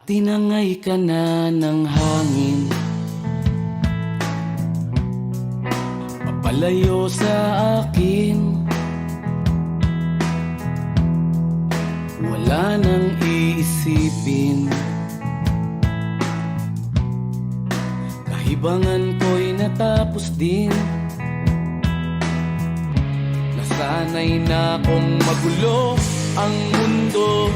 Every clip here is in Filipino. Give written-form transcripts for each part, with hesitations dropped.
Tinangay ka na ng hangin, papalayo sa akin. Wala nang iisipin, kahibangan ko'y natapos din. Nasanay na kong magulo ang mundo,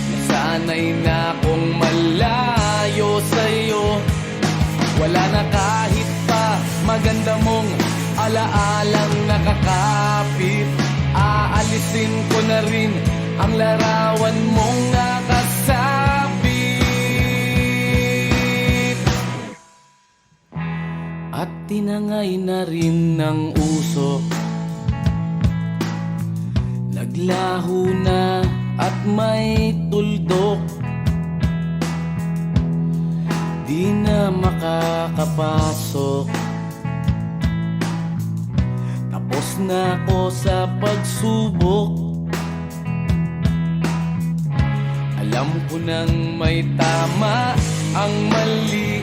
nasanay na kong malayo sa'yo. Wala na kahit pa maganda mong alaalang nakakapit. Aalisin ko na rin ang larawan mong nakasabit. At tinangay na rin ng usok, naglaho na at may tuldok. Di na makakapasok, tapos na ako sa pagsubok. Alam ko nang may tama ang mali,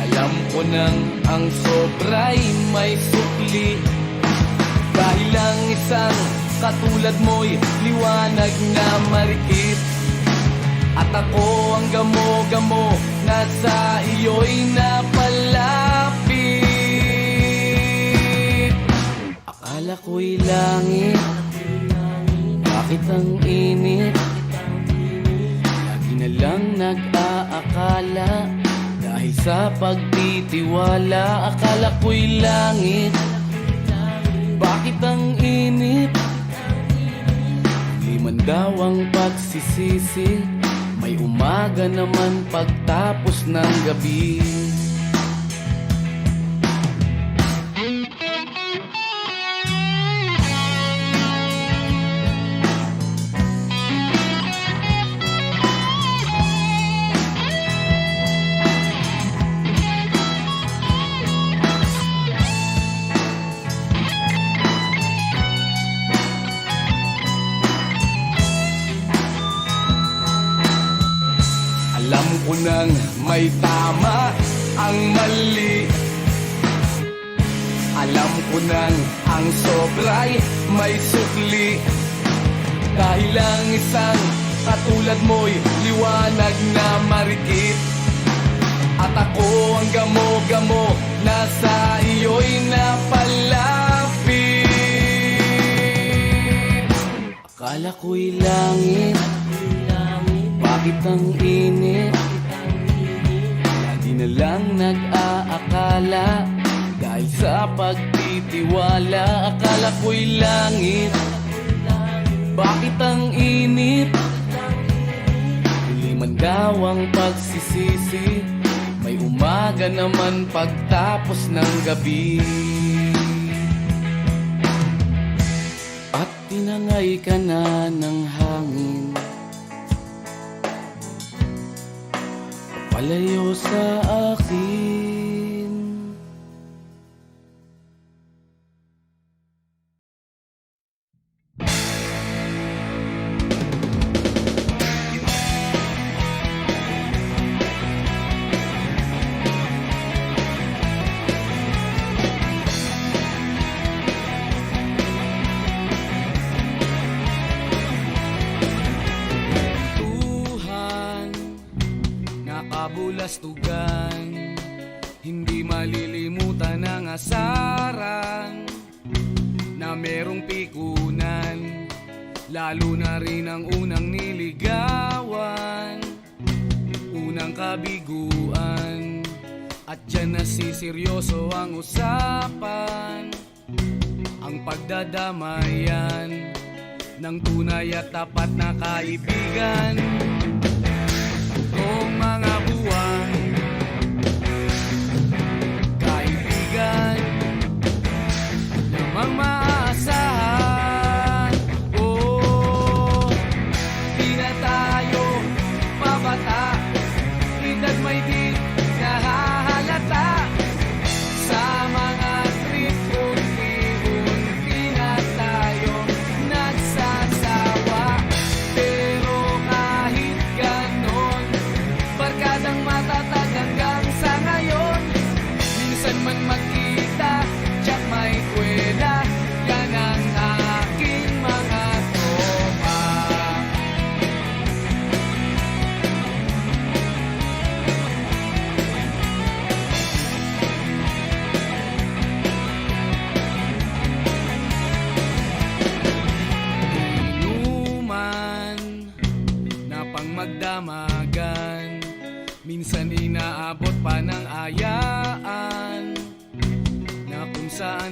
alam ko nang ang sobra'y may sukli. Dahil lang isang katulad mo'y liwanag na marikit, at ako ang gamo-gamo na sa iyo'y napalapit. Akala ko'y langit, bakit ang init? Lagi na lang nag-aakala, dahil sa pagtitiwala. Akala ko'y langit, bakit ang init? Di man daw ang pagsisisi, may umaga naman pagtapos ng gabi. Alam ko nang may tama ang mali, alam ko nang ang sobra'y may sukli. Dahil lang isang katulad mo'y liwanag na marikit, at ako ang gamo-gamo na sa iyo'y napalapit. Akala ko'y langit, bakit ang init? Lagi na lang nag-aakala, dahil sa pagtitiwala. Akala ko'y langit, bakit ang init? Huli man daw ang pagsisisi, may umaga naman pagtapos ng gabi. At tinangay ka na ng hangin, palayo sa akin. Kabulastugan, hindi malilimutan ang asaran na merong pikunan, lalo na rin ang unang niligawan, unang kabiguan. At dyan nasiseryoso ang usapan, ang pagdadamayan ng tunay at tapat na kaibigan. Kung mga buwan, kaibigan, namang maaasahan. Oh, di na tayo pabata, edad may di nahahalata. Sa mga trip, unti-unti na tayo nagsasawa. Pero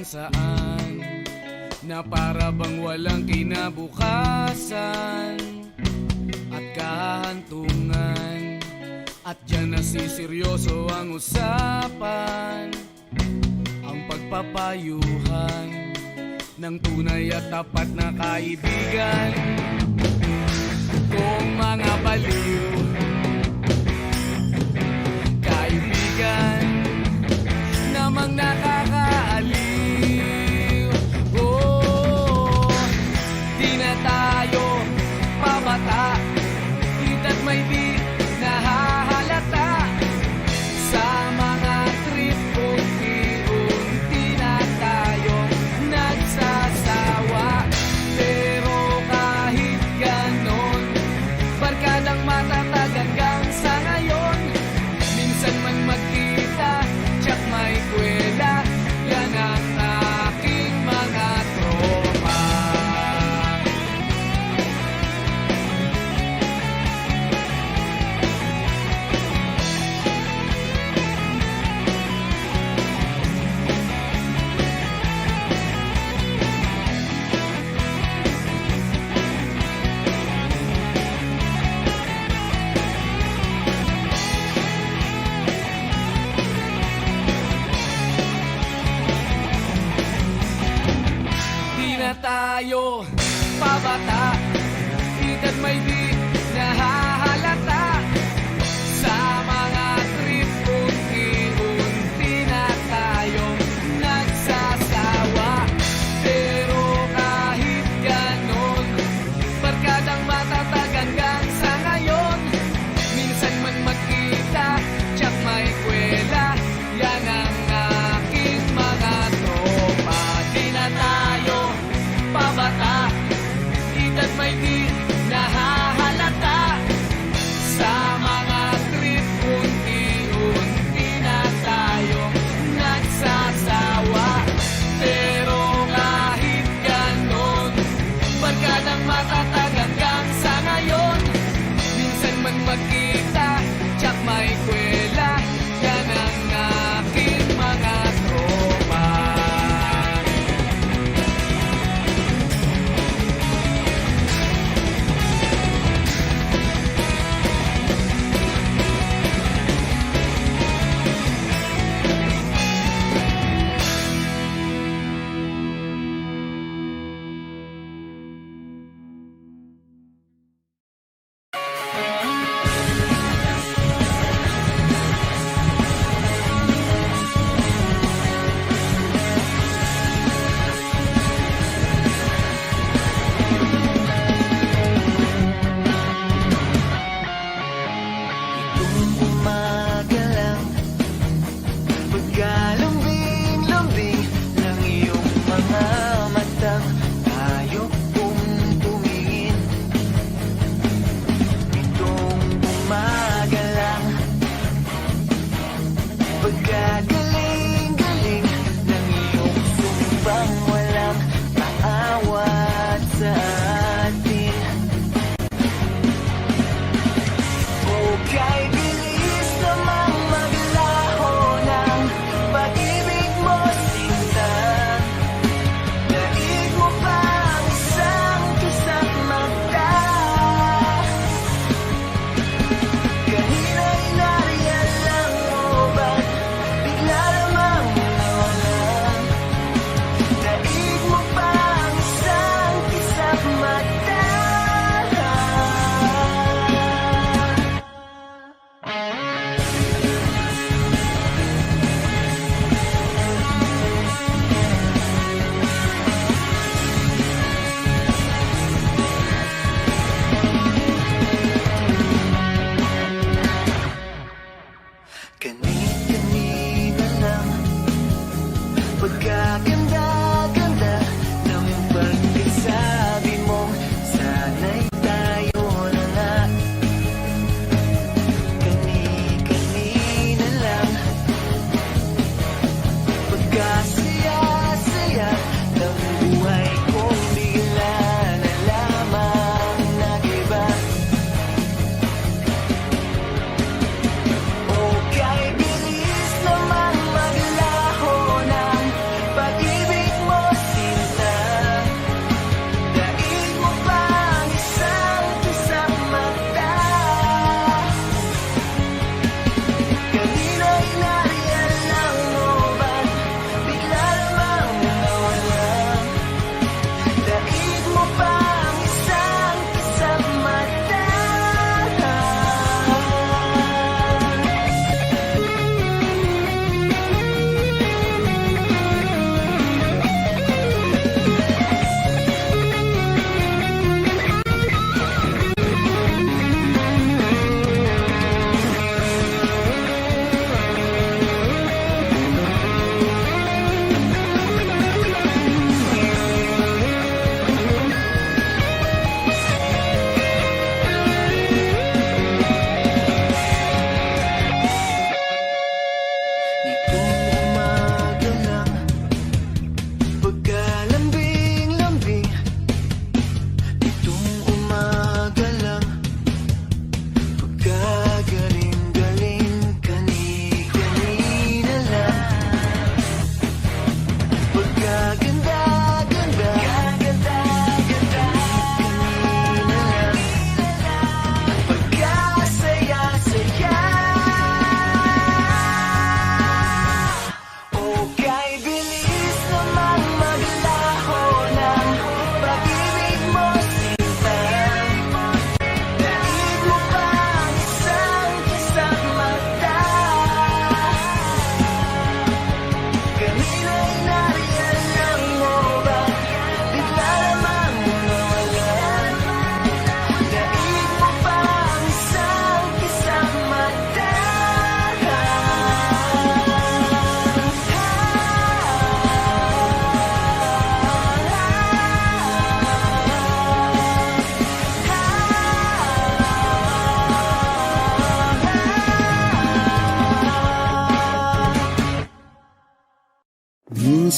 saan na para bang walang kinabukasan at kahantungan. At dyan nasiseryoso ang usapan, ang pagpapayuhan ng tunay at tapat na kaibigan. Kung mga baliw, kaibigan namang nakakaaliw. Oh, di na tayo pabata, hita't may di nahahalata. Sa mga trip unti-unti na tayong nagsasawa. Pero kahit ganon, barkadang matatag hanggang sa ngayon. Minsan man magkita, tsak may kwela, yan ang aking mga tropa. Di na tayo pabata, hita't may di nahahalata. Sa mga trip unti-unti na tayong nagsasawa. Pero kahit ganon, barkadang matatag hanggang sa ngayon. Minsan man magkita, tsak may kwela, yan ang aking mga tropa. Di na tayo pabata, hita't may di nahahalata. Sa mga trip unti-unti na tayong nagsasawa. Pero kahit ganon, barkadang matatag hanggang sa ngayon. Minsan man magkita, tsak may kwela, yan ang aking mga tropa.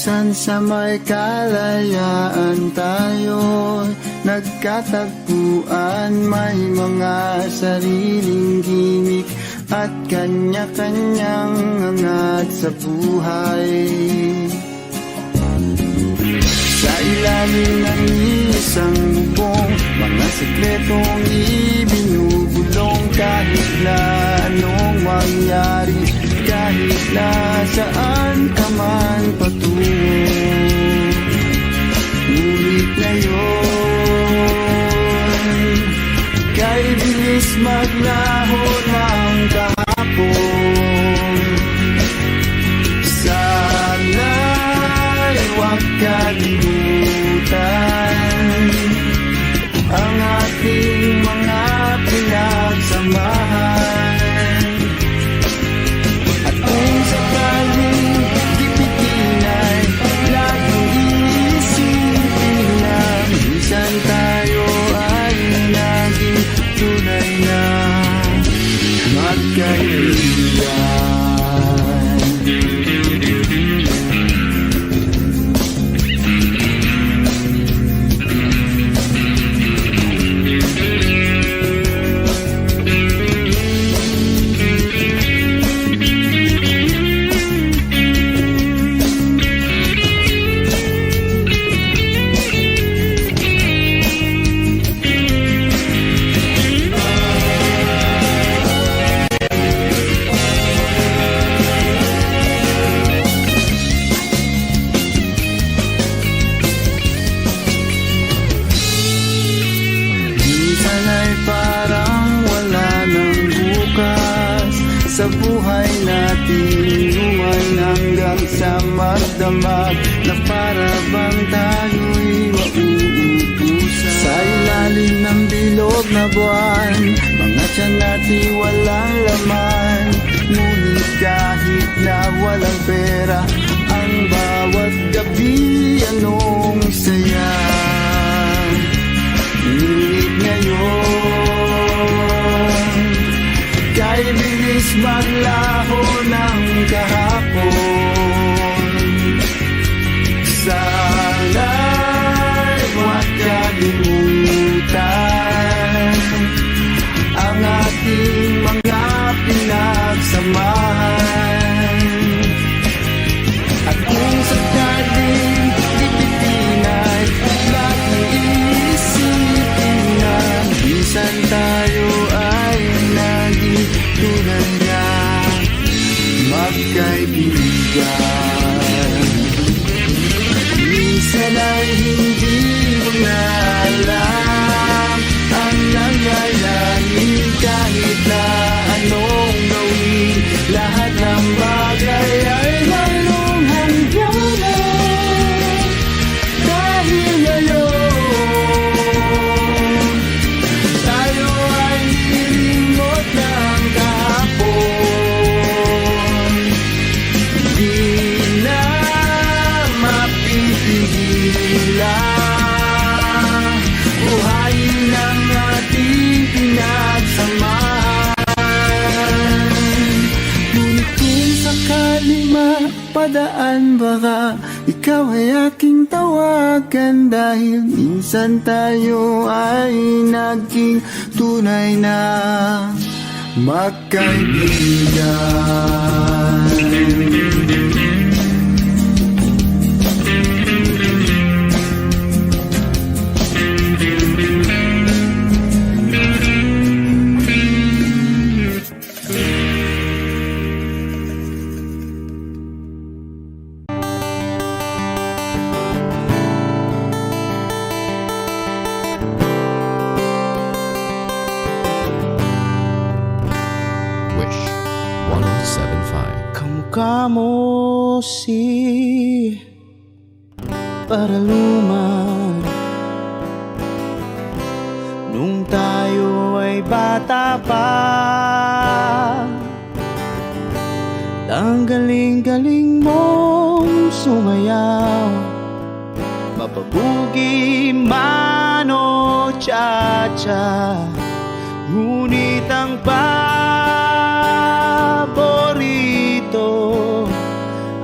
Minsan sa may kalayaan tayo nagkatagpuan, may mga sariling gimik at kanya-kanyang angat sa buhay. Sa ilalim ng isang bubong, mga sikretong ibinubulong, kahit na anong mangyari, kahit na saan ka man patungo. Ngunit ngayon, kay bilis maglaho ng kahapon. Sana'y huwag kalimutan ang ating mga pinagsamahan. At kung sakaling gipitin ay laging iisipin na minsan tayo ay naging tunay na magkaibigan. Sa buhay natin, luman hanggang sa magdamag, na para bang tayo'y mauubusan. Sa ilalim ng bilog na buwan, mga tiyan natin walang laman. Ngunit kahit na walang pera, ang bawat gabi anong saya. Ngunit ngayon, kay bilis maglaho ng kahapon. Sana'y huwag kalimutan ang ating mga pinagsamahan. At kung sakaling gipitin ay laging iisipin na minsan tayo ay naging tunay na magkaibigan. Minsan ay hindi mo na alam ang nangyayari, kahit na anong gawin, lahat ng bagay ay mayroong hangganan. Dahil ngayon, tayo ay nilimot ng kahapon. Di na mapipigilan, buhayin ang ating pinagsamahan. Ngunit kung sakali mapadaan, baka ikaw ay aking tawagan, dahil minsan tayo ay naging tunay na magkaibigan. Wish 107.5. Kamukha mo si Paraluman nung tayo ay bata pa. Ang galing-galing mong sumayaw, mapabugi man o cha-cha. Ngunit ang paborito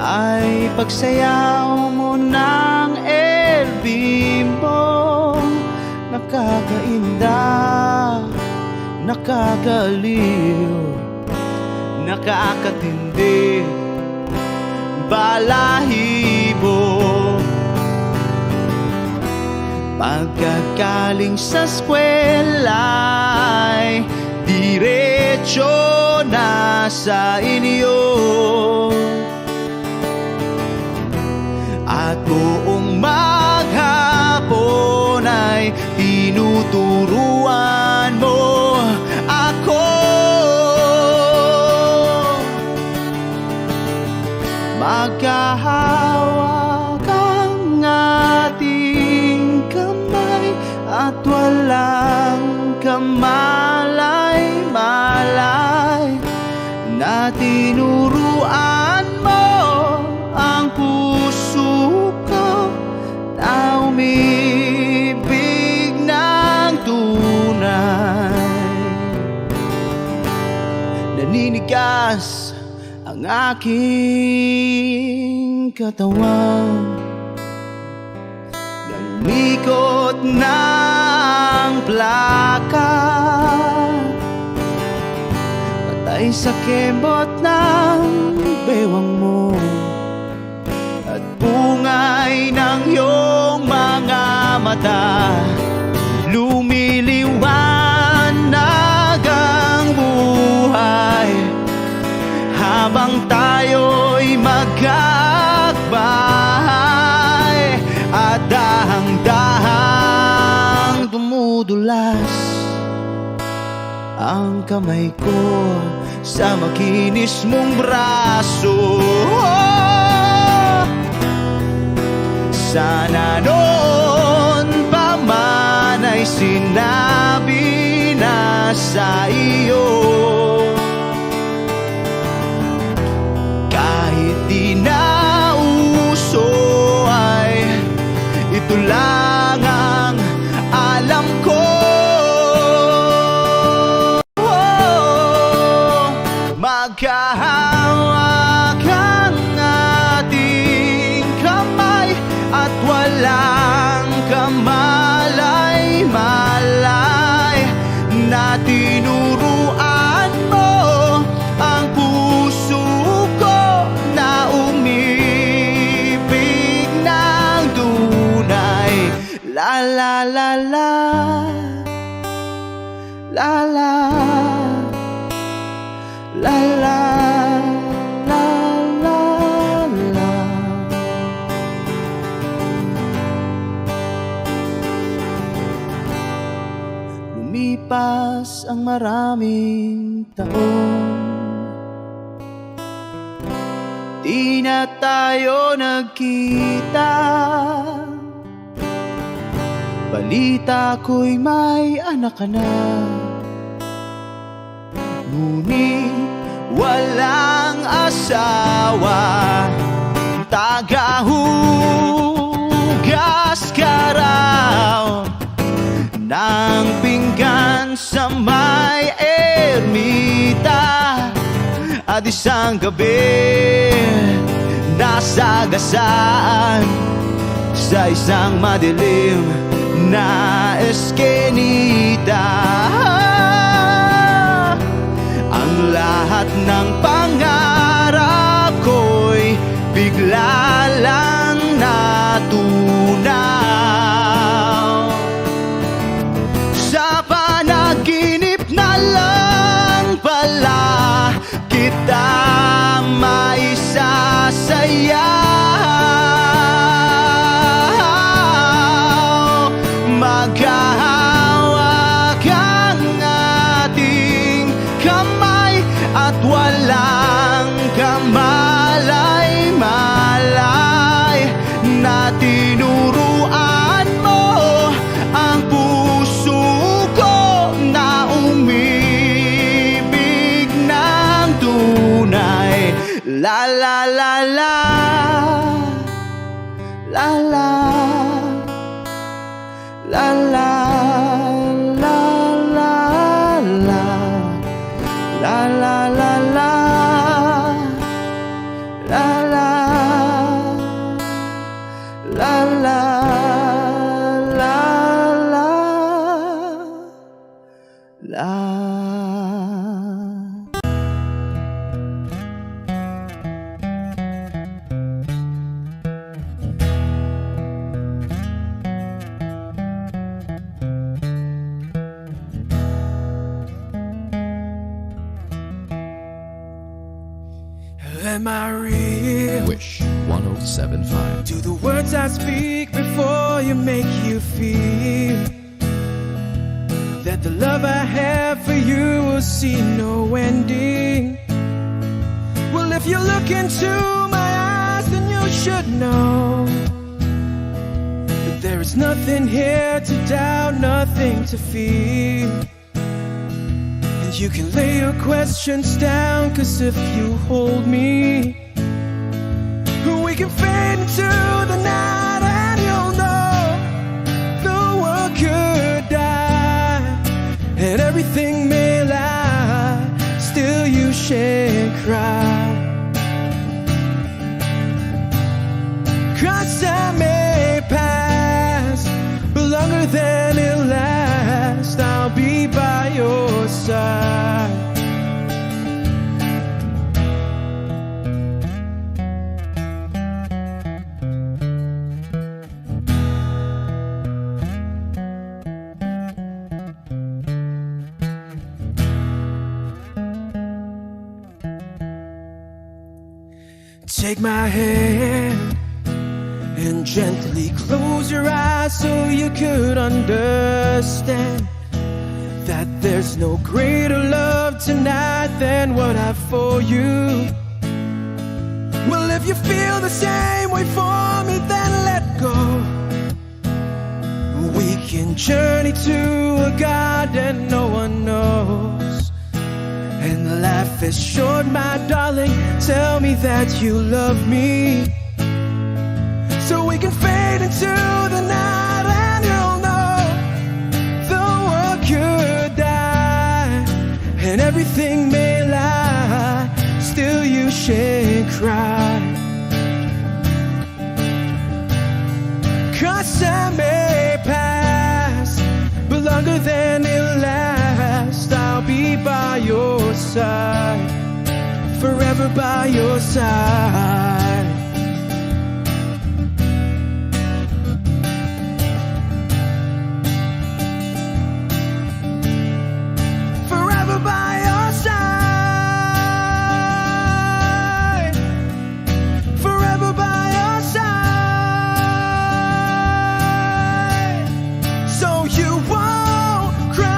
ay pagsayaw mo ng LV mo, nakakainda, nakakaliw, nakakatindi, balahibo. Pagkagaling sa eskwela'y diretso na sa inyo, at buong maghapon ay tinuturuan mo ako. Magkahawak ang ating kamay at walang kamalay-malay, na tinuruan mo ang puso ko na umibig ng tunay. Naninigas ang aking katawan, namikot ng plaka, patay sa kembot ng bewang mo at bungay ng iyong mga mata. Lumiliwanag ang buhay habang tayo'y magkakbahay, at dahang-dahang dumudulas ang kamay ko sa makinis mong braso. Sana noon pa man ay sinabi na sa iyo, kahit di na uso ay ito lang ang alam ko. Magkahawak ang ating kamay at walang kamalay-malay, na tinuruan mo ang puso ko na umibig ng tunay. La la la la, la la, la la, la la, la. Lumipas ang maraming taon, di na tayo nagkita. Balita ko'y may anak ka na, ngunit walang asawa. Tagahugas ka raw ng pinggan sa may ermita, at isang gabi nasagasaan sa isang madilim na eskenita. Ang lahat ng pangarap ko'y bigla lang natunaw. Sa panaginip na lang pala kita maisasayaw. Maghahawak ang ating kamay at walang kamalay-malay, na tinuruan mo ang puso ko na umibig ng tunay. La la la la, la la, la la, la la, la la, la la la, la la, Am I real? Wish 1075. Do the words I speak before you make you feel that the love I have for you will see no ending? Well, if you look into my eyes, then you should know that there is nothing here to doubt, nothing to fear. And you can lay your questions down, 'cause if you hold me, we can fade into the night, and you'll know the world could die and everything may lie, still you shan't cry. 'Cause time may pass, but longer than it'll last, I'll be by your side. Take my hand and gently close your eyes so you could understand that there's no greater love tonight than what I've for you. Well, if you feel the same way for me, then let go. We can journey to a garden no one knows. And life is short, my darling, tell me that you love me, so we can fade into the night, and you'll know the world could die and everything may lie, still you shan't cry. 'Cause time may pass, but longer than it'll last, I'll be by your side, forever by your side. Forever by your side, forever by your side, so you won't cry.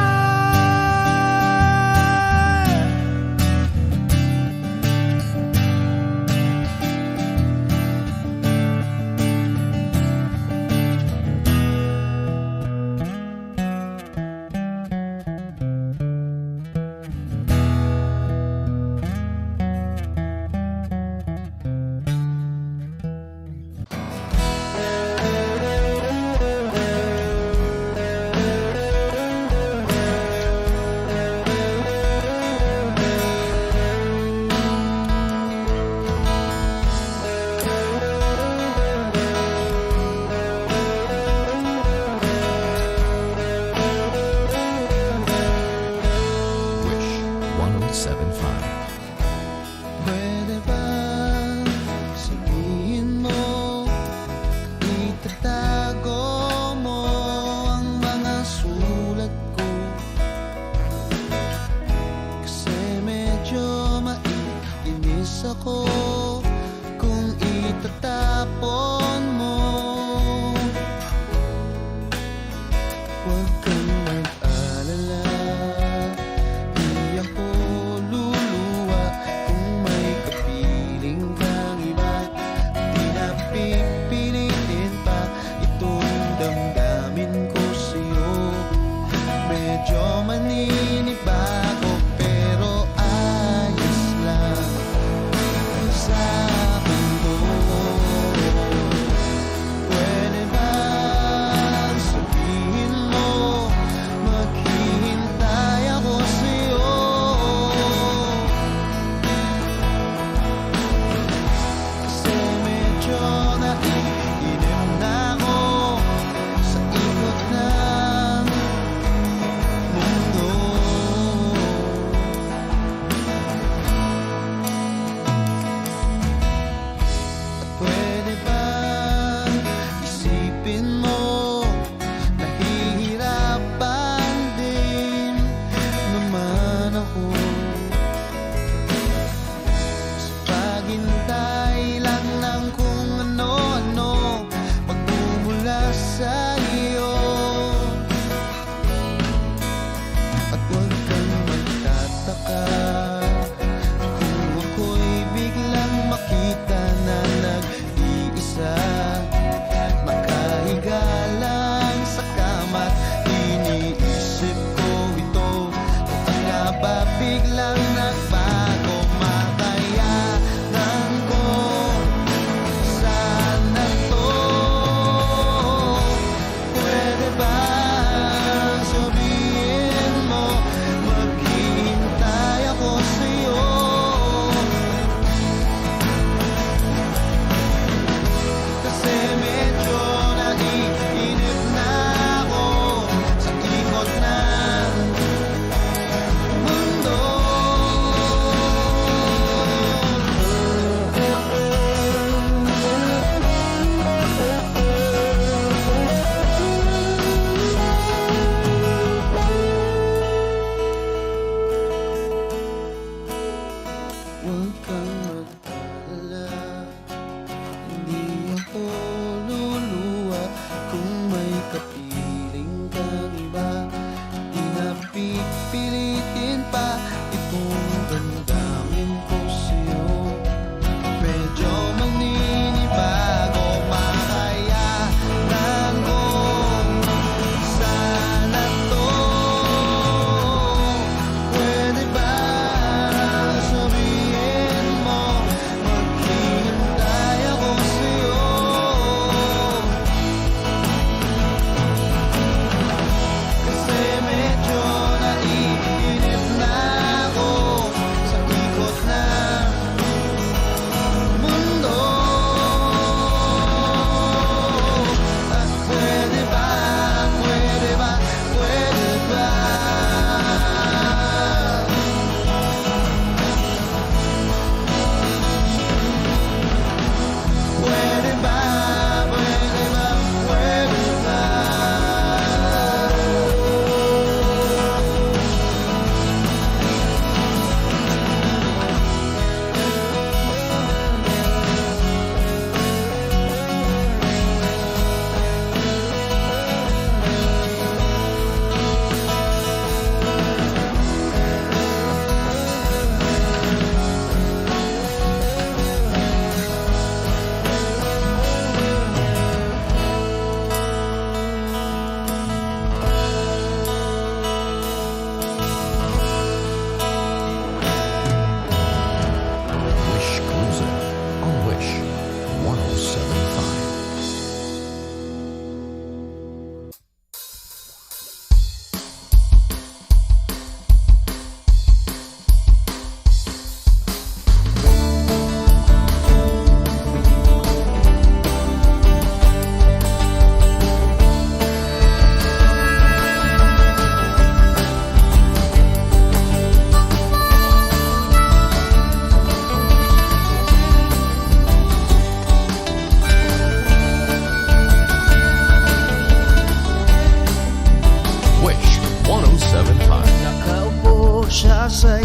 Wish 1075. Pwede ba sabihin mo, itatago mo ang mga sulat ko? Kasi medyo maiinis ako kung itatapon mo. Huwag kang mag-alala, di ako luluwa kung may kapiling kang iba. Di na pipilitin pa itong damdamin ko sa'yo. Medyo maninibago pero ayos lang sa akin to. Pwede ba sabihin mo,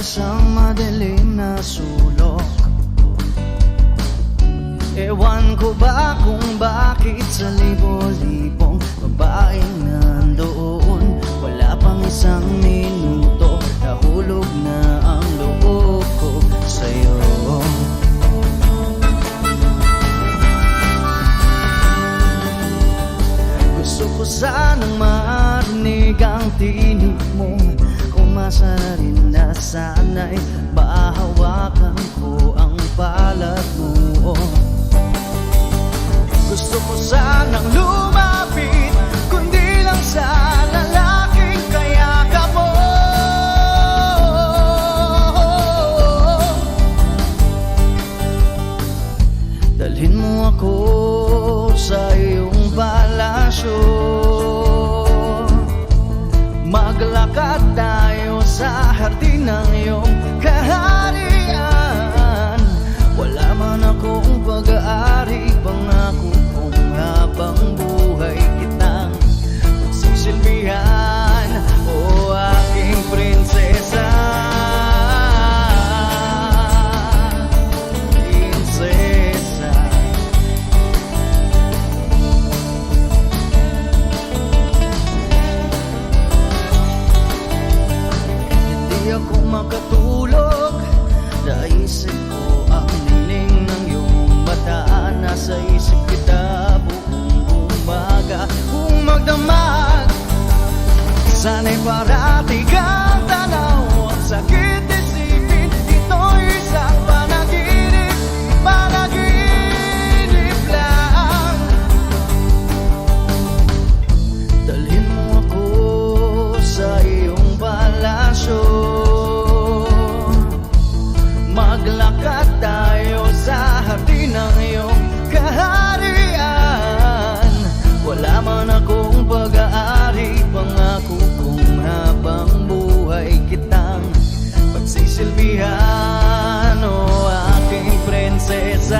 isang madilim na sulok. Ewan ko ba kung bakit sa libo-libong babaeng nandoon, wala pang isang minuto, nahulog na ang loob ko sa'yo. Gusto ko sanang marinig ang tinig mo, umasa na rin na sana'y mahawakan ko ang palad mo. Gusto ko sanang lumapit, kundi lang sa lalaking kayakap mo. Dalhin mo ako sa iyong palasyo, maglakad tayo sa hardin ng iyong kaharian. Wala man akong pag-aari, pangako kong habang buhay kitang magsisilbihan, o aking prinsesa. Prinsesa, hindi ako makatulog, naisip ko ang nining ng iyong mata. Nasa isip kita buong umaga, kung magdamag sana'y parati kang tanaw. Ang sakit isipin, ito'y isang panaginip, panaginip lang. Dalhin mo ako sa iyong palasyo, maglakad tayo sa hardin ng iyong kaharian. Wala man akong pag-aari, pangako kong habang buhay kitang pagsisilbihan, o aking prinsesa.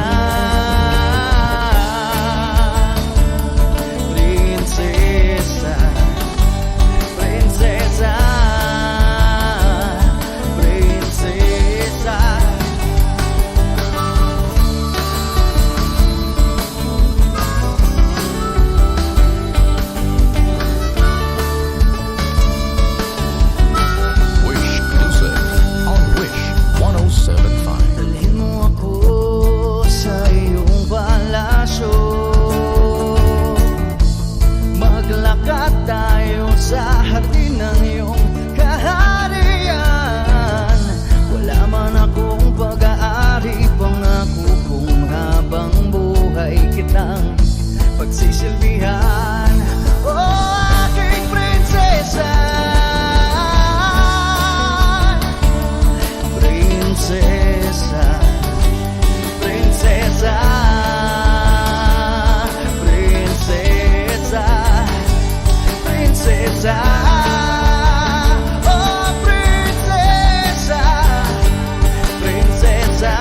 Prinsesa, prinsesa, prinsesa. Wish Music on Wish 107.5. Dalhin mo ako sa iyong palasyo, maglakad tayo sa hardin ng iyong kaharian. Wala man akong pag-aari, pangako kong habang buhay kitang pagsisilbihan, o aking prinsesa. Prinsesa, prinsesa, prinsesa, prinsesa, oh prinsesa, prinsesa.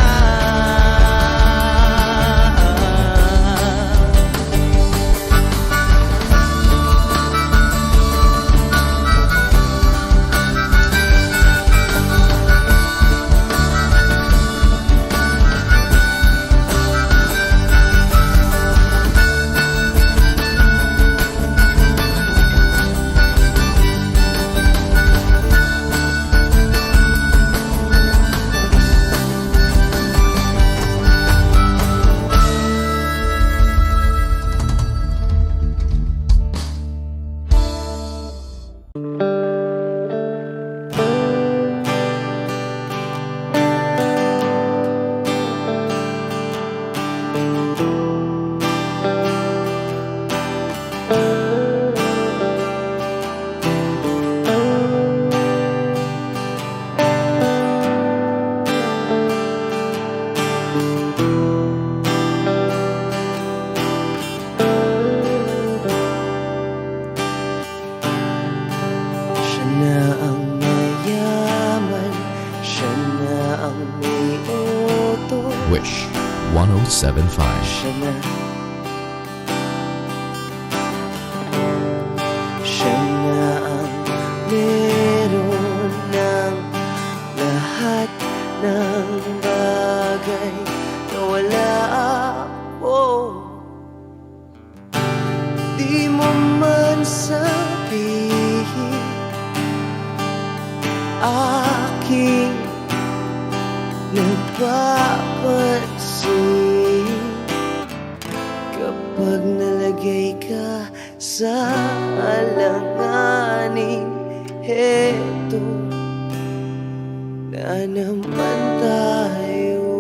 Wish 107.5. Siya na, siya na ang meron ng lahat. kakayanin. Heto na naman tayo,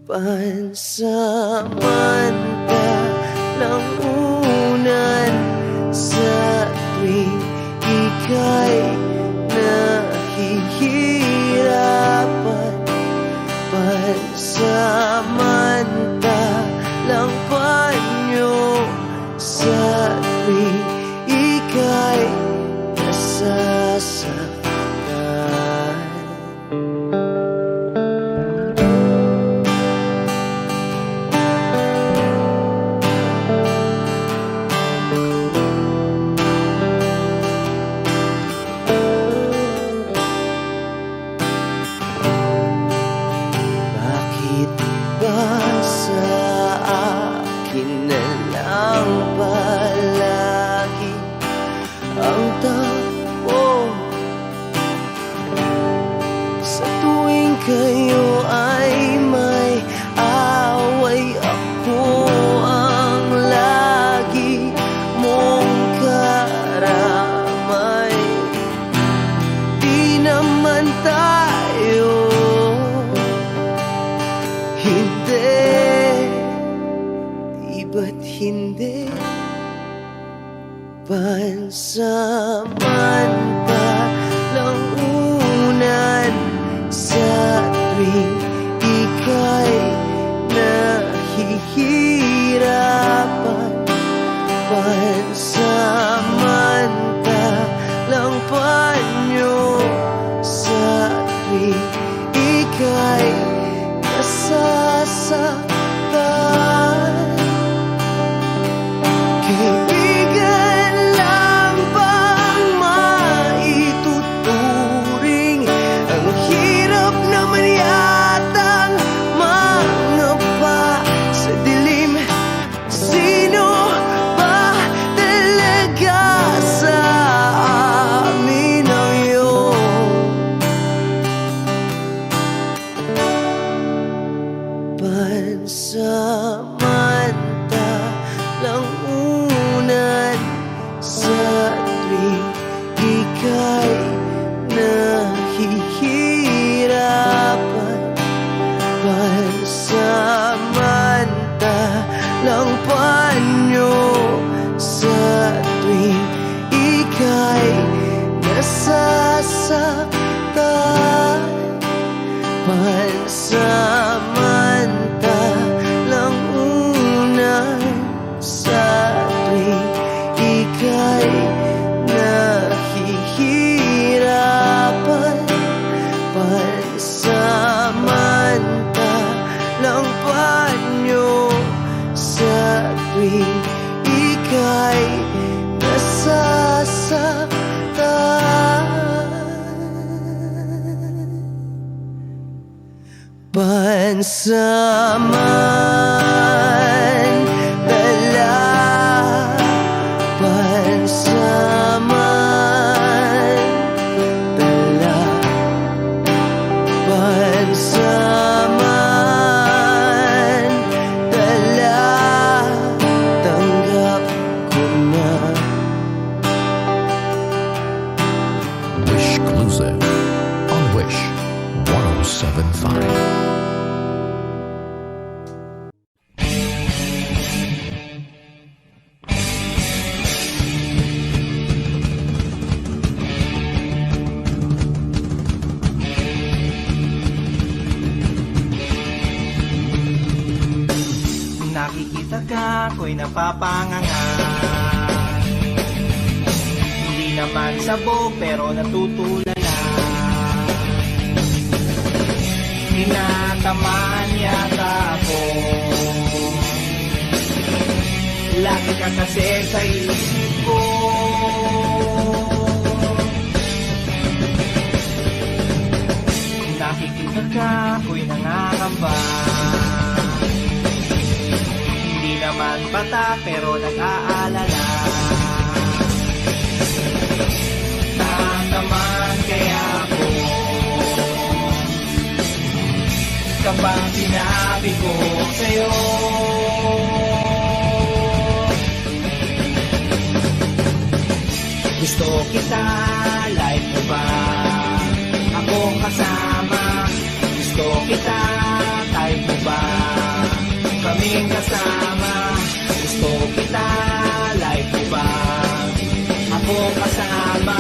pansamantalang unan sa tuwing ika'y nahihirapan. Pansamantalang panyo sa tuwing ika'y nasasaktan. Bakit ba sa akin na lang palagi ang takbo? Sa tuwing kayo ay may away, ako ang lagi mong karamay. Di naman tayo, hindi, di ba't hindi? Pansamantalang unan sa tuwing ika'y nahihirapan. Pansamantalang panyo sa tuwing ika'y nasasaktan. Kaibigan lang bang maituturing? Ang hirap naman yatang mangapa sa dilim. Sino ba talaga sa amin ang iyong pansamantalang unan sa tuwing ika'y nahihirapan. Pansamantalang panyo sa tuwing ika'y nasasaktan. Pansamantalang unan sa tuwing ika'y nahihirapan. Pansamantalang panyo sa tuwing ika'y nasasaktan. Pansamantala, pansamantala, pansamantala, tanggap ko na. Wish Exclusive on Wish 1075. Nakikita ka, ako'y napapanganga. Hindi naman sabog, pero natutulala. Tinatamaan yata ako. Lagi ka kasi sa isip ko. Nakikita ka, ako'y nangangamba. Hindi naman bata pero nag-aalala. Tatamaan kaya ako kapag sinabi ko sa'yo Gusto kita, like mo ba? Ako kasama. Gusto kita, type mo ba? Kaming kasama. Gusto kita, like mo ba? Ako kasama.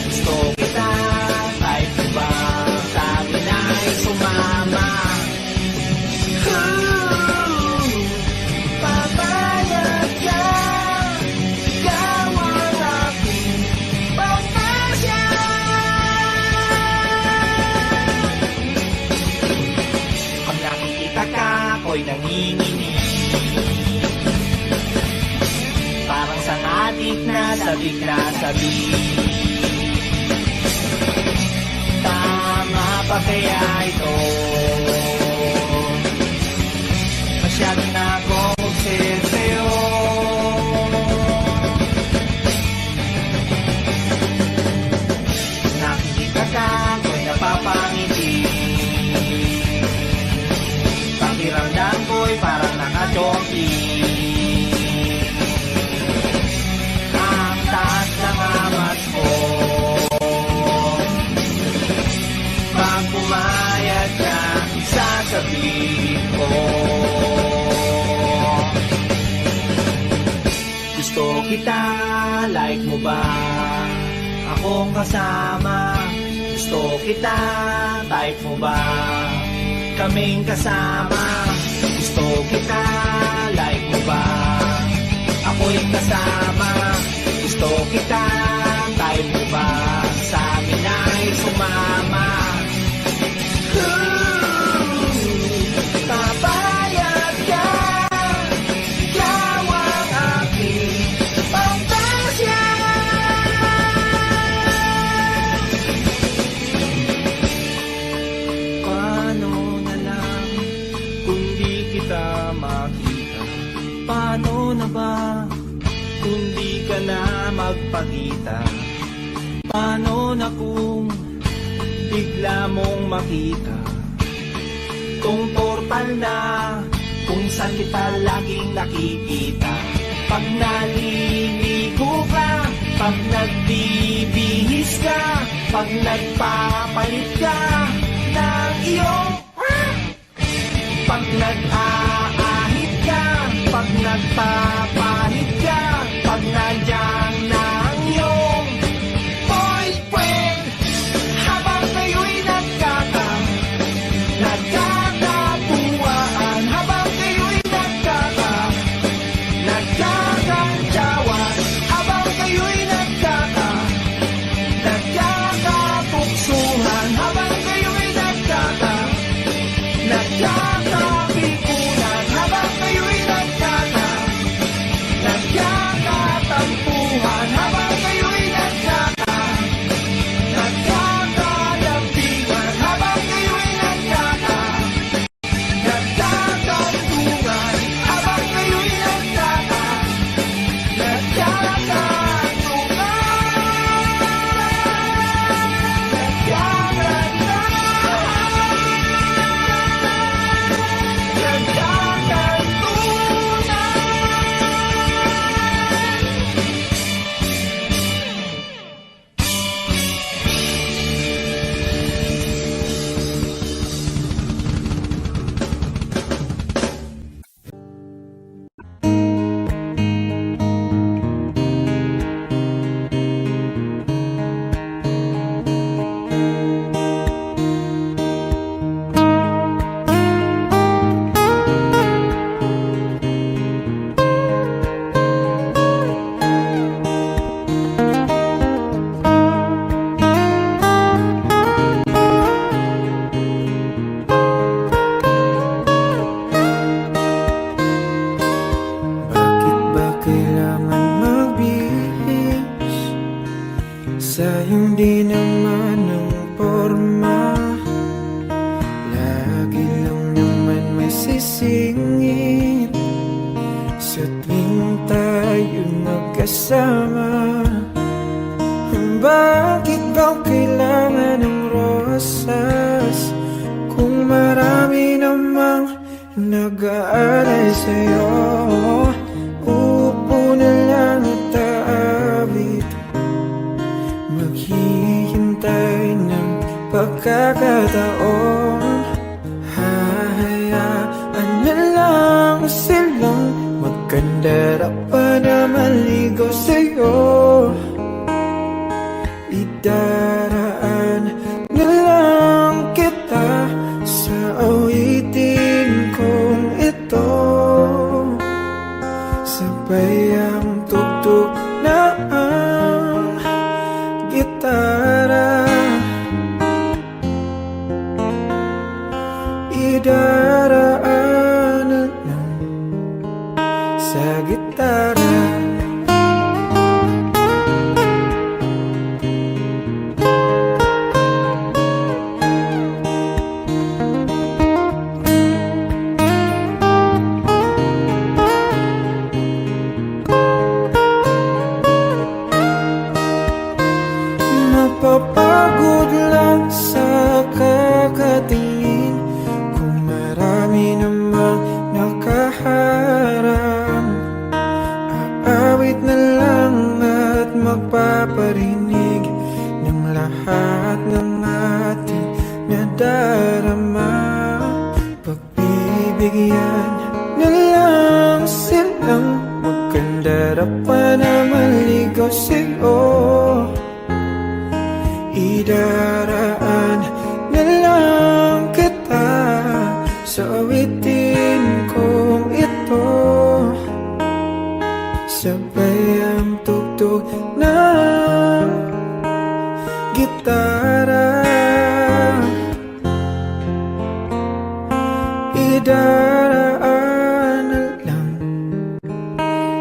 Gusto kita, type mo ba? Sa amin ay sumama. Papayag ka, ikaw ang aking pagkasya. Pag nakikita ka, ako'y nanginginig. Parang sangatik na sabik na sabik. Tama pa kaya ito? Masyado na akong obsessed sa'yo. Nakikita ka, ako'y napapangiti. Pakiramdam ko'y parang nakachompi. Ang taas ng amat ko. Pag pumayag ka, sasabihin ko. Gusto kita, like mo ba? Akong kasama. Gusto kita, type mo ba? Kaming kasama. Gusto kita, like mo ba? Ako'y kasama. Gusto kita, type mo ba? Sa amin ay sumama. Papayag ka, ikaw ang aking pagkasya. Paano na lang kung di kita makita? Paano na ba kung di ka na magpakita? Paano na kung bigla mong makita tong portal na kung saan kita laging nakikita? Pag naliligo ka, pag nagbibihis ka, pag nagpapalit ka ng iyong pag nag-aahit ka, pag nagpapahit ka, pag nandiyan na ang iyong boyfriend, habang kayo'y nagkakapuwaan, habang kayo'y nagkakantsawan, habang kayo'y nagkakapuksuhan, habang kayo'y nagkakapikunan, habang kayo'y nagkakatampuhan, habang kayo'y nagkakalampingan, habang kayo'y nagkakantungan, habang kayo'y kasama. Bakit ba kailangan ng rosas kung marami namang nag-aalay sa'yo? Upo na lang at aawit pagkakataon. Hahayaan na lang silang magkandara na maligaw sa'yo. Idaraan na lang kita sa awitin kong ito. Sabay ang tugtog na ang gitara. Idaraan na lang sa gitara. Mapapagod lang sa kakatingin kung marami namang nakaharang. Aawit na lang at magpaparinig ng lahat ng ating nadarama. Pagbibigyan na lang silang magkandara pa na maligaw sa'yo. Idaraan na lang kita sa awitin kong ito. Sabay ang tugtog ng gitara. Idaraan na lang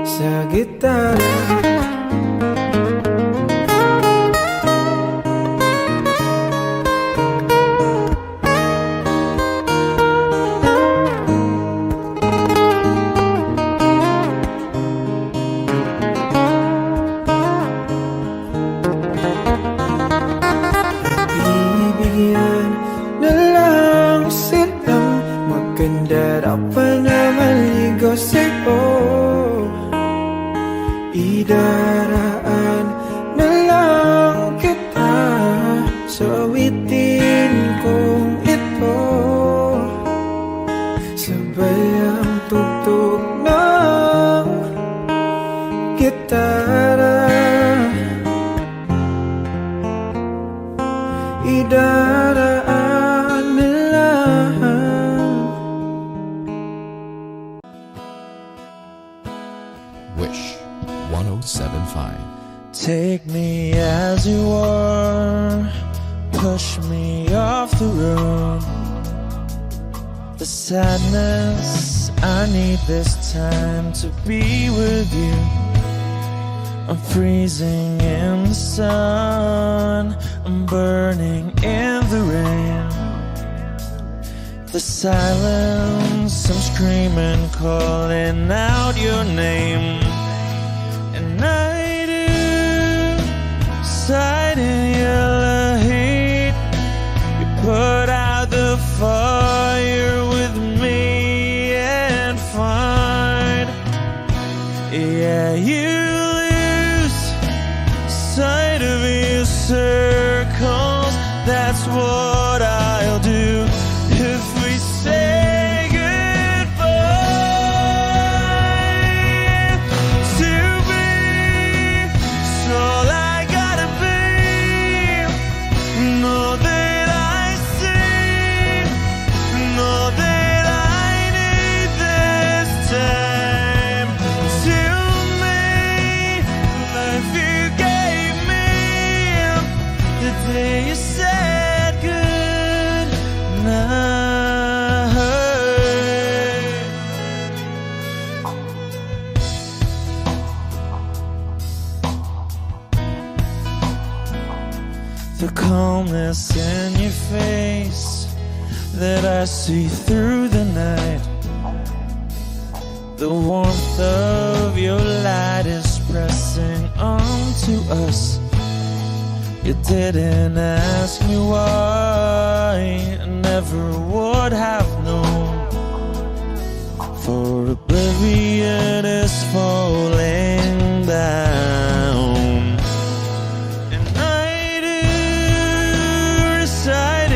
sa gitara. Bibigyan na lang silang magkandara pa na maligaw sa'yo. Idaraan na lang kita sa awitin kong ito. Sabay ang tugtog ng gitara. Idaraan na lang. Wish 1075. Take me as you are, push me off the road. The sadness, I need this time to be with you. I'm freezing in the sun, I'm burning in the rain. The silence, I'm screaming, calling out your name. And I do, sight in yellow heat. You put out the fire with me and find, yeah, you sight of your circles. That's what I'll do if we say goodbye. To be, it's all I gotta be. Know that I see, know that I need this time. To me, life you gave the day you said good night. The calmness in your face that I see through the night. The warmth of your light is pressing onto us. You didn't ask me why, I never would have known. For oblivion is falling down. And I do recite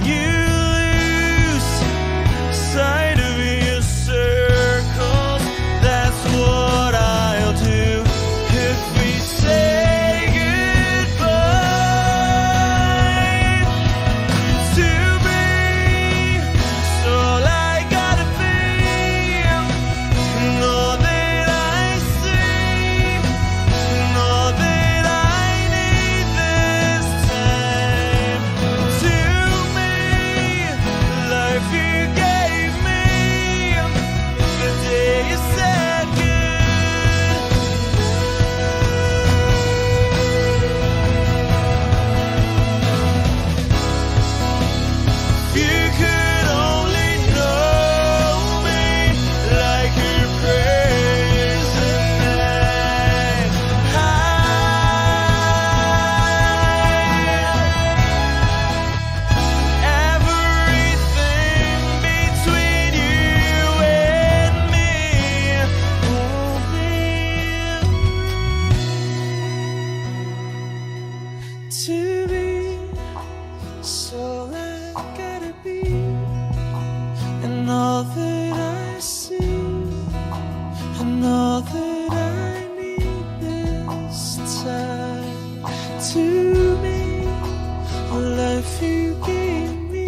you lose sight of your circles, that's what I'll do if we say goodbye. To me, it's all I gotta be, and all that I see, and all that I need this time. To me, life you gave me, the day you said if you could only know me like your present night. Everything between you and me won't be to be. So I gotta be, and all that I see, and all that I need this time. To me, the life you gave me,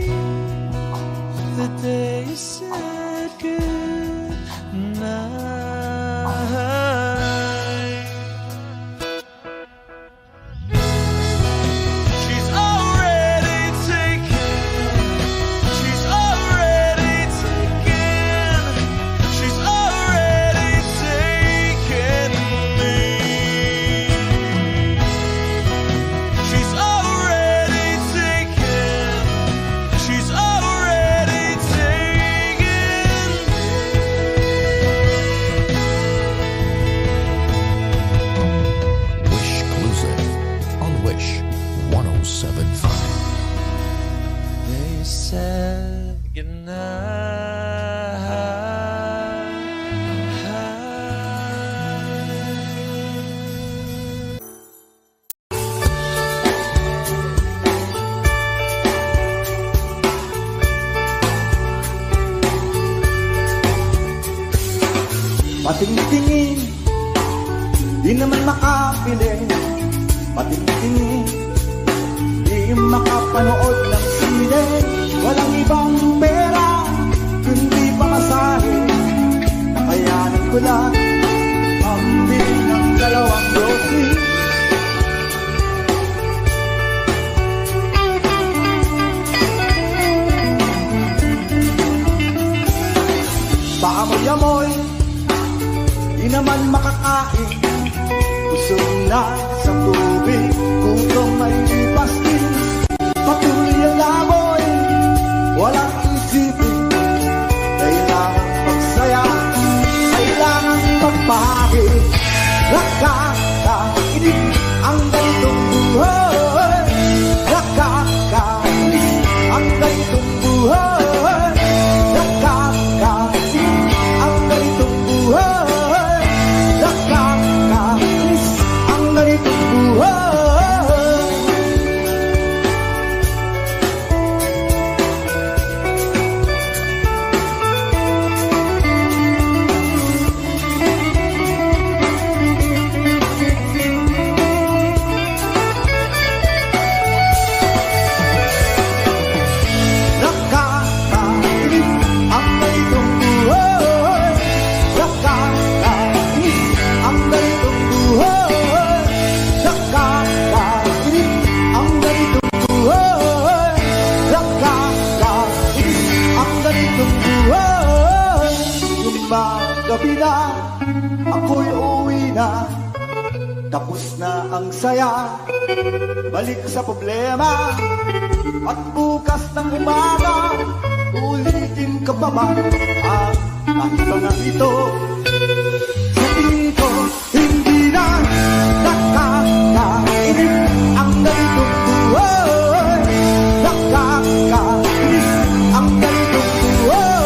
the day you said good night. She's already taken. She's already taken. She's already taken me. She's already taken. She's already taken Wish Exclusive on Wish 1075. They said goodnight. Patingtingin, di naman makapili. Patingtingin, di makapanood ng sine. Walang ibang pera, kundi pamasahe. Nakayanan ko lang, pambili ng 2 dosis. Paamoy-amoy, di naman makakain. Busog na sa tubig, kung may pastil. Patuloy ang lamoy, walang isipin. Kailangan magsaya, kailangan magpahagi. Nakakainig ang ganitong buhay. Nakakainig ang ganitong buhay. Nakakainig ang ganitong buhay. Nakakainis ang ganitong buhay. Gabi na, ako'y uwi na. Tapos na ang saya, balik sa problema. At bukas ng umaga, ulitin ka pa ba ang mga ito? Sa tingin ko, hindi na nakakainis ang ganitong buhay. Nakakainis ang ganitong buhay.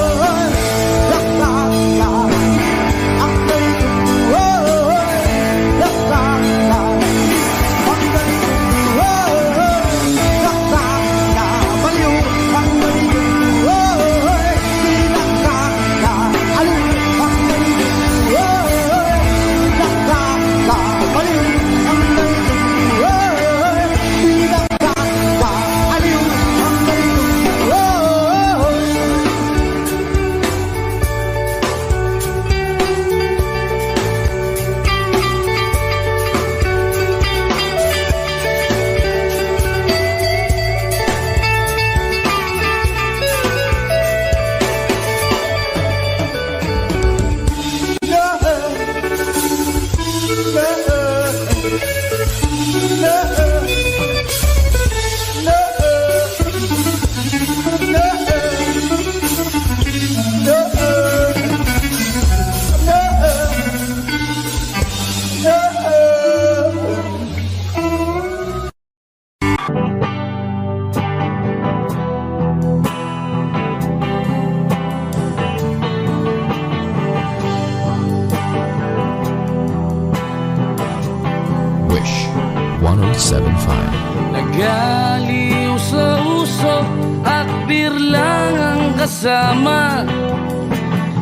kasama.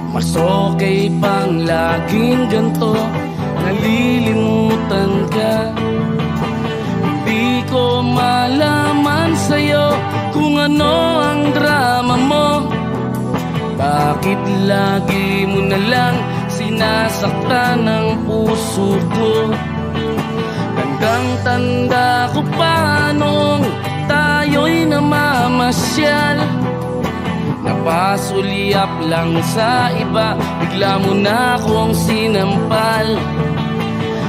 Mas okay pang laging ganto, nalilimutan ka. Hindi ko malaman sa'yo kung ano ang drama mo. Bakit lagi mo na lang sinasaktan ang puso ko? Tandang-tanda ko pa nung tayo'y namamasyal. Napasulyap lang sa iba, bigla mo na akong sinampal.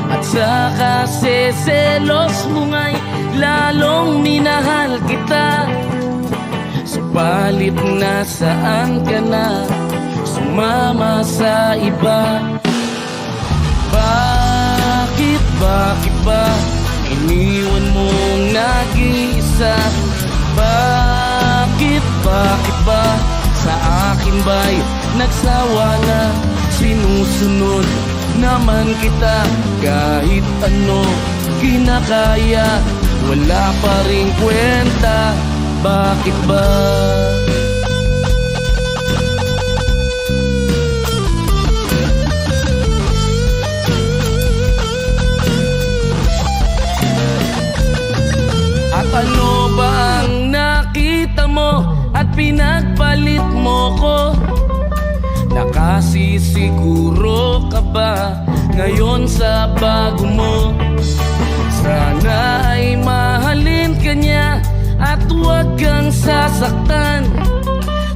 At sa kaseselos mo nga'y lalong minahal kita. Subalit nasaan ka na, sumama sa iba. Bakit ba iniwan mong nag-iisa? Bakit ba sa akin ba'y nagsawa na? Sinusunod naman kita kahit ano kinakaya, wala pa ring kwenta. Bakit ba? At ano ba ang nakita mo at pinagpalit mo ko? Nakasisiguro ka ba ngayon sa bago mo? Sana ay mahalin ka niya at huwag kang sasaktan.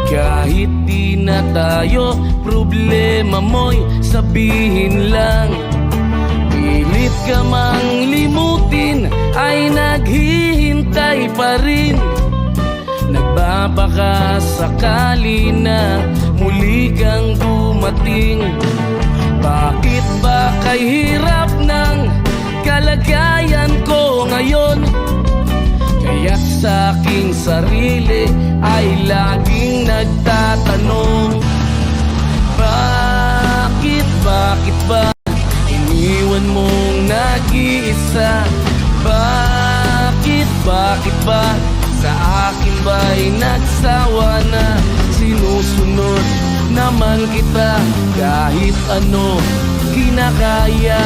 Kahit di na tayo, problema mo'y sabihin lang. Pilit ka mang limutin ay naghihintay pa rin. Nagbabaka sakali na muli kang dumating. Bakit ba kay hirap ng kalagayan ko ngayon? Kaya't sa aking sarili ay laging nagtatanong, bakit ba iniwan mong nag-iisa? Bakit ba sa akin ba'y nagsawa na? Sinusunod naman kita kahit ano kinakaya,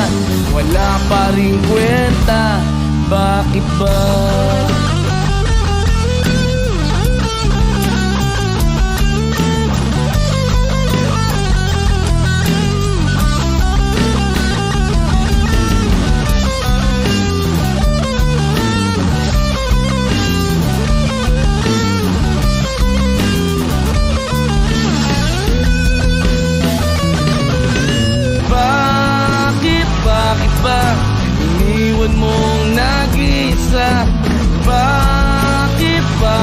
wala pa ring kwenta. Bakit ba? Bakit ba iniwan mong nag-iisa? Bakit ba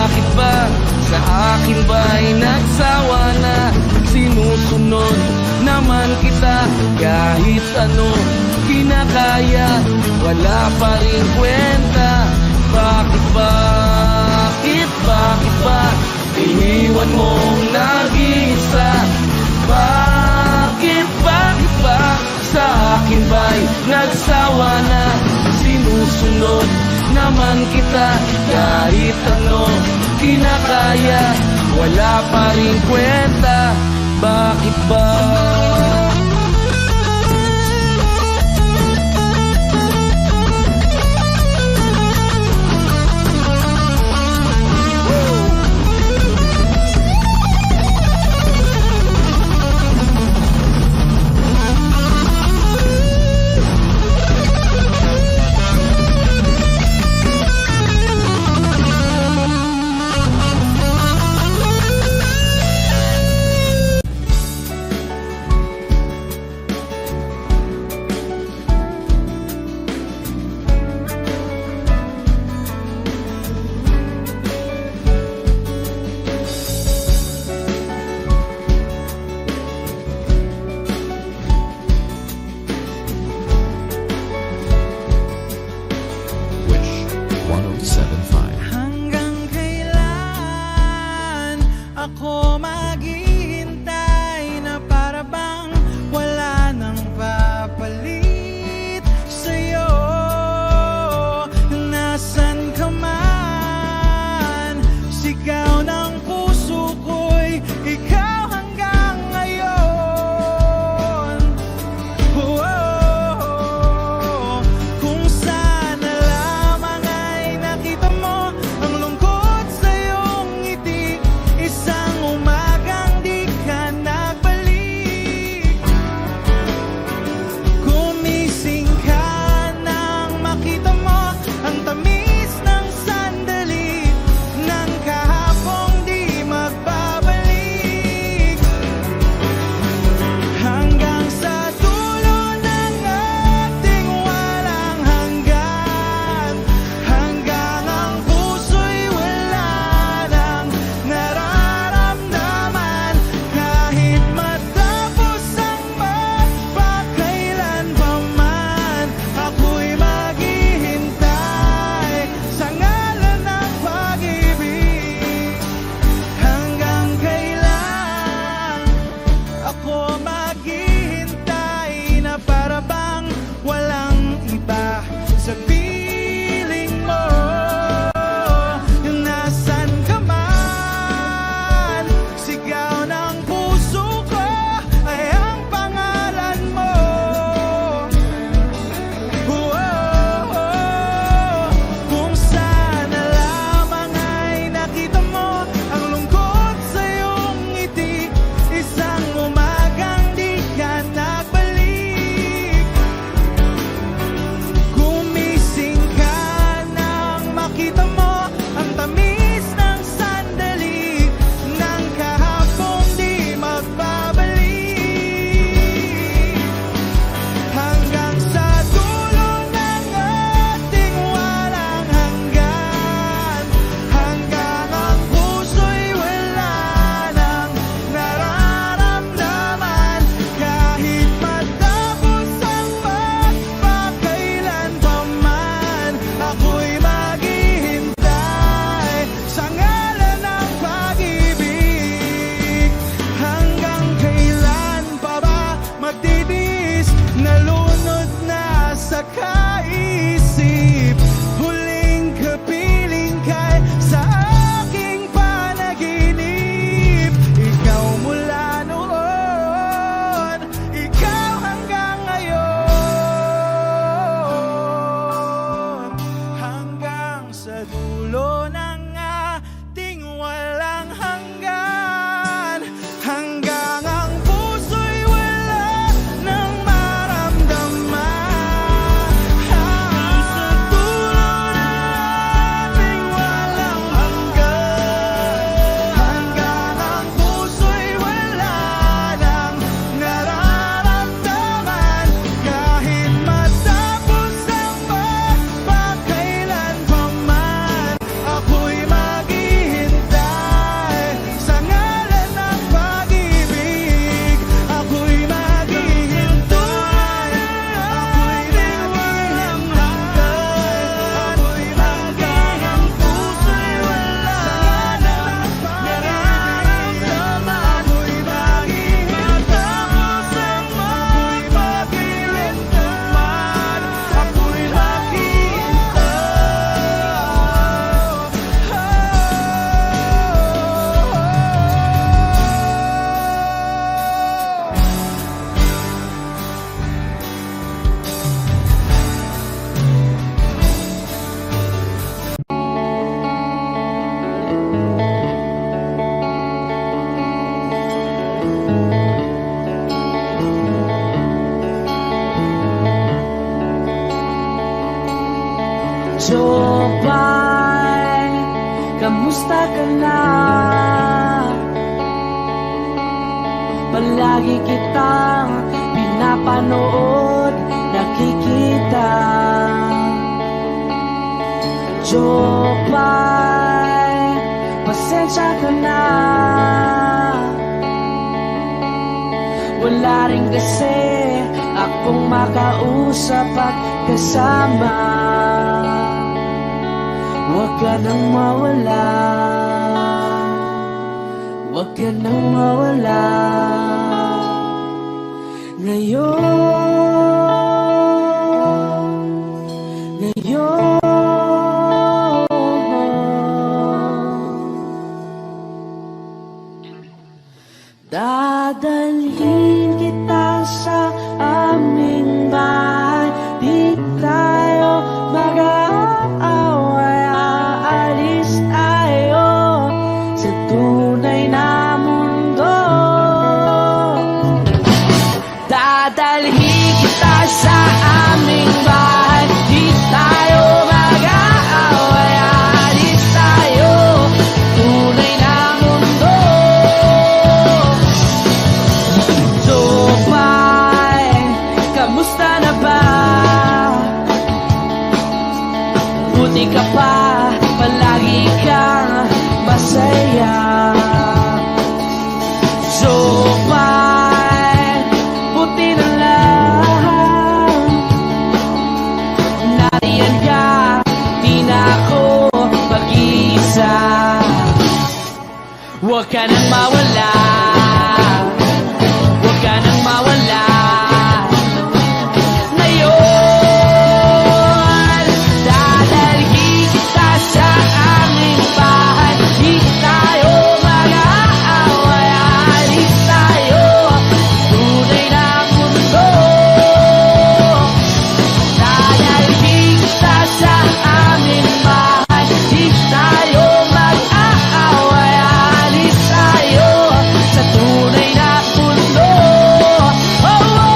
sa akin ba'y nagsawa na? Sinusunod naman kita kahit ano kinakaya, wala pa rin kwenta. Bakit ba iniwan mong nag-iisa? Bakit ba sa akin ba'y nagsawa na? Sinusunod naman kita kahit ano kinakaya, wala pa rin kwenta. Bakit ba? Kamusta ka na? Palagi kitang pinapanood, nakikita. Jopay, pasensya ka na. Wala rin kasi akong makausap at kasama. Huwag ka nang mawala, huwag ka nang mawala. Ngayon dadalhin kita sa aming bahay. Di tayo mag-aaway, aalis tayo sa tunay na mundo. Dadalhin kita sa aming bahay. Di tayo mag-aaway, aalis tayo tunay na mundo. Jopay, kamusta na ba? Buti ka pa, palagi kang masaya. Jopay, buti na lang nariyan ka, di na ako mag-iisa. Huwag ka nang mawala, huwag ka nang mawala. Ngayon, dadalhin kita sa aming bahay. Di tayo mag-aaway, aalis tayo tunay na mundo. Dadalhin kita sa aming bahay. Di tayo mag-aaway, aalis tayo sa tunay na mundo. Oh, oh.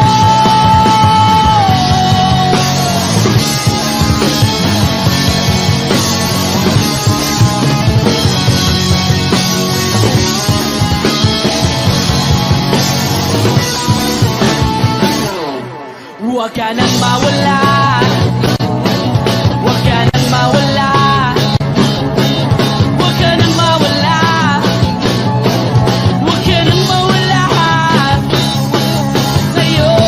Huwag ka nang mawala, huwag ka nang mawala, huwag ka nang mawala, huwag ka nang mawala. Ngayon,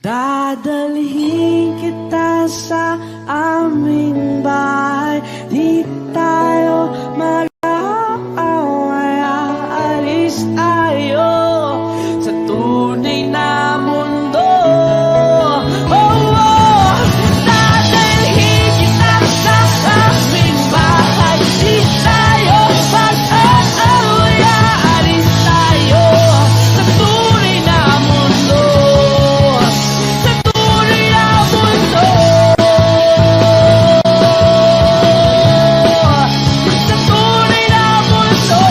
dadalhin kita sa aming bahay. Di tayo mag-aaway, aalis tayo sa tunay na mundo. Oh, oh. Dadalhin kita sa aming bahay. Di tayo mag-aaway, aalis tayo sa tunay na mundo. Sa tunay na mundo. Sa tunay na mundo.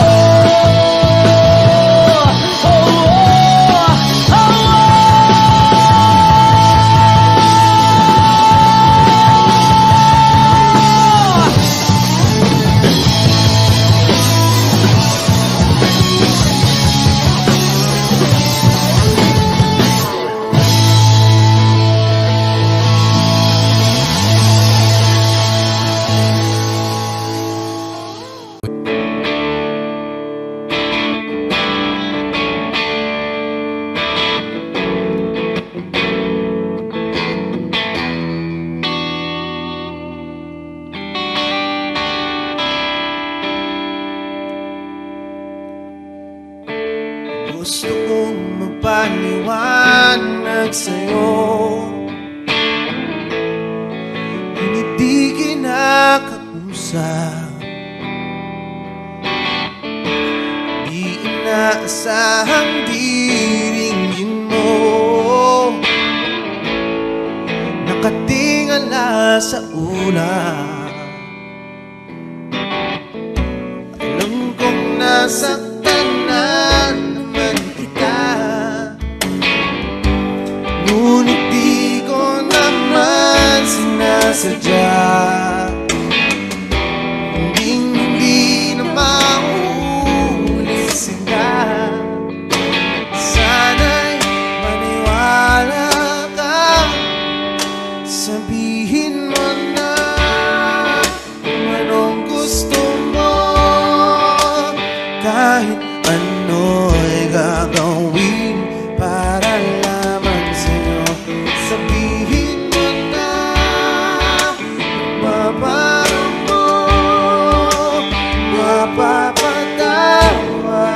Oh, oh, oh, oh. Gusto kong magpaliwanag sa'yo, hindi kinakausap, di inaasahang diringgin mo, nakatingala sa ulap. Sinasaktan na naman kita, ngunit di ko naman sinasadya. Hindi na mauulit sila. Sana'y maniwala ka, sabihin mo na kung anong gusto mo. Kahit ano'y gagawin para lamang sa'yo. Sabihin mo na mapaparam mo, mapapatawa.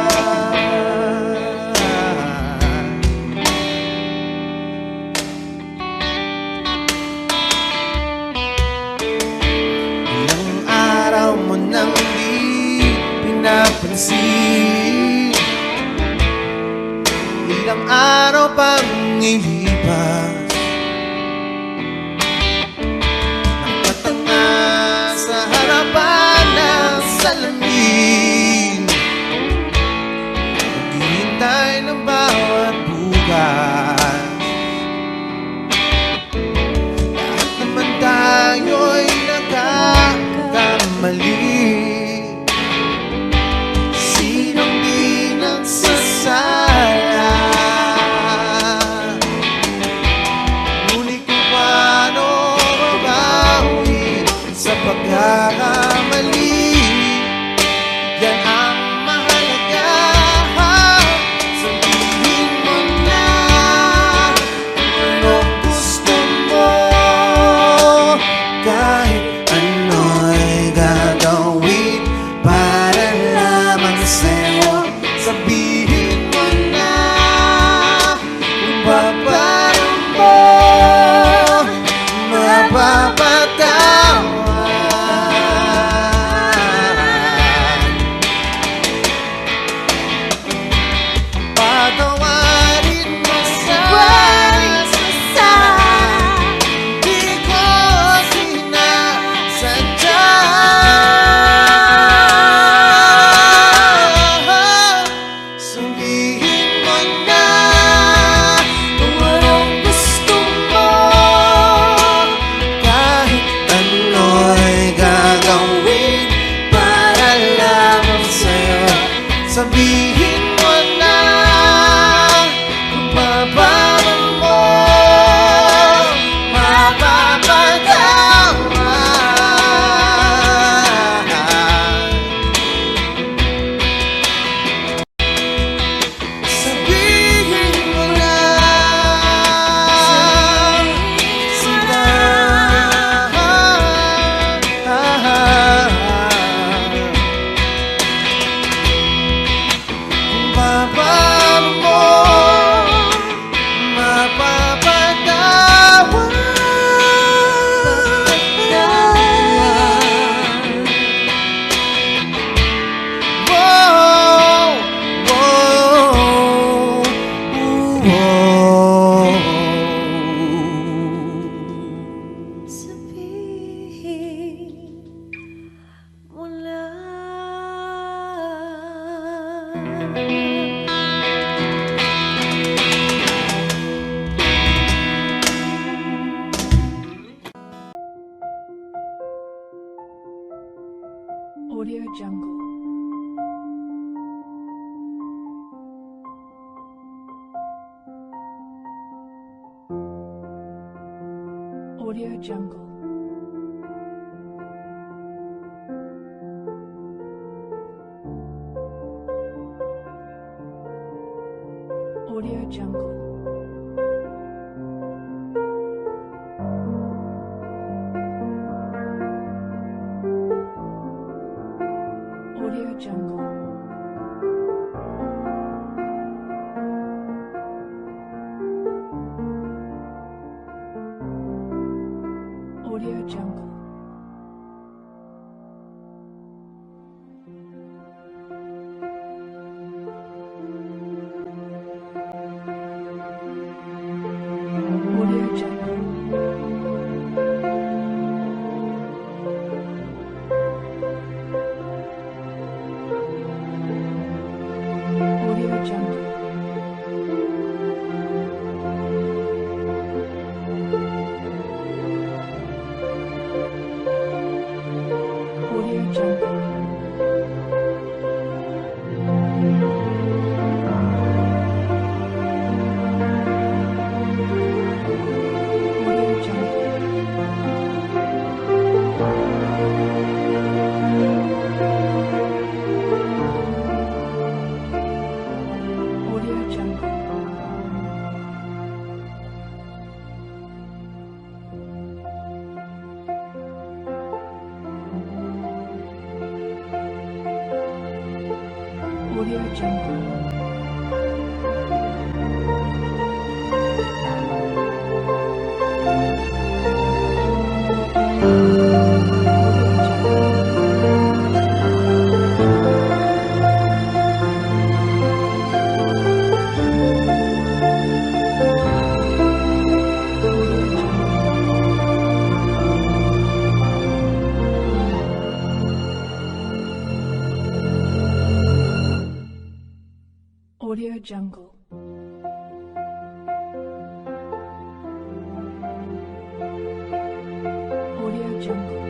Ilang araw mo nang di pinapansin, ilang araw pang ilipas, nakatanga sa harapan ng salamin, naghihintay ng bawat bukas. Lahat naman tayo'y nagkakamali. Sinong di nagsasala? Ngunit kung paano mabawi sa pagkakamali, yan ang mahalaga. Sabihin mo na kung anong gusto mo. Kahit ano'y gagawin para lamang sa'yo. Sabihin mo na kung paparam mo, mapapatawa. Patawarin mo sa di ko sinasadya. Sabihin mo na kung anong gusto mo. Kahit ano'y gagawin para lamang sa'yo. Sabihin mo na kung paparam mo, mapapatawa. Sabihin mo na sila. Kung paparam mo, mapapatawa. Whoa, whoa, whoa. Sabihin mo na. Audio Jungle. Audio Jungle. Audio Jungle. Audio Jungle. Audio Jungle. Audio Jungle. Audio Jungle. Audio Jungle.